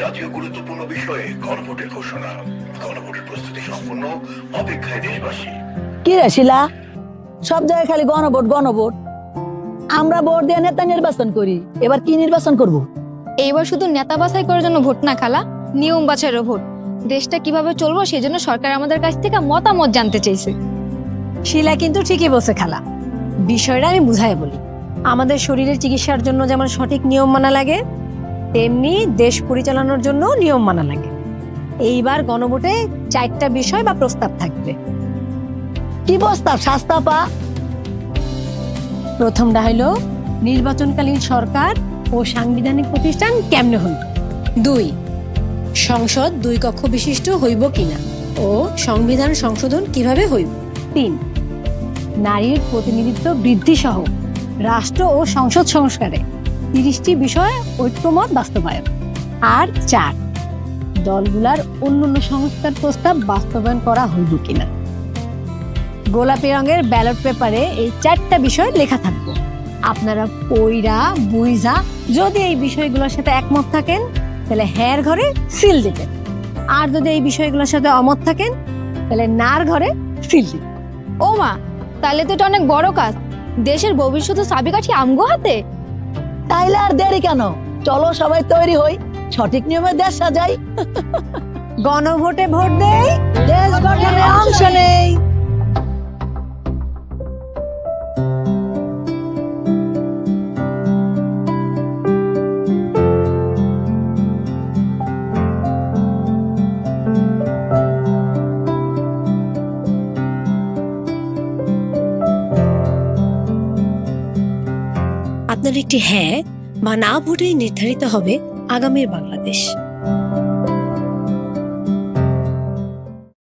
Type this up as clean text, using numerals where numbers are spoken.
জাতীয় গুরুত্বপূর্ণ বিষয়ে গণভোটের ঘোষণা। গণভোটের প্রস্তুতি সম্পূর্ণ, অপেক্ষায় দেশবাসী। কি রে শিলা, সব জায়গায় খালি গণভোট গণভোট। আমরা ভোট দিয়ে নেতা নির্বাচন করি, এবার কি নির্বাচন করব? এইবার শুধু নেতা বাছাই করার জন্য ভোট না খালা, নিয়ম বাছাইয়েরও ভোট। দেশটা কিভাবে চলবো সেজন্য সরকার আমাদের কাছ থেকে মতামত জানতে চাইছে। শিলা কিন্তু ঠিকই বলছে খালা। বিষয়টা আমি বুঝাই বলি। আমাদের শরীরের চিকিৎসার জন্য যেমন সঠিক নিয়ম মানা লাগে, তেমনি দেশ পরিচালনার জন্য নিয়ম মানা লাগে। এইবার গণভোটে 4টা বিষয় বা প্রস্তাব থাকবে। কি প্রস্তাব শাস্তাপা? প্রথমটা হলো নির্বাচনকালীন সরকার ও সাংবিধানিক প্রতিষ্ঠান কেমনে হইব। 2, সংসদ 2 কক্ষ বিশিষ্ট হইব কিনা ও সংবিধান সংশোধন কিভাবে হইব। 3, নারীর প্রতিনিধিত্ব বৃদ্ধি সহ রাষ্ট্র ও সংসদ সংস্কারে 30টি বিষয় ঐক্যমত বাস্তবায়ন। আর 4, দলগুলার অন্যান্য সংস্কার প্রস্তাব বাস্তবায়ন করা হইব কিনা। গোলাপি রঙের ব্যালট পেপারে এই 4টা বিষয় লেখা থাকবে। আপনারা পইরা বুইঝা যদি এই বিষয়গুলোর সাথে একমত থাকেন তাহলে হ্যার ঘরে সিল দিবেন, আর যদি এই বিষয়গুলোর সাথে অমত থাকেন তাহলে নার ঘরে সিল দিবেন। ও মা, তাহলে তো এটা অনেক বড় কাজ। দেশের ভবিষ্যৎ চাবিকাঠি আমগো হাতে। তাইলে আর দেরি কেন? চলো সবাই তৈরি হই, সঠিক নিয়মে দেশ সাজাই। গণভোটে ভোট দেই, দেশ গঠনে অংশ নেই। আপনার একটি হ্যাঁ বা না ভোটে নির্ধারিত হবে আগামীর বাংলাদেশ।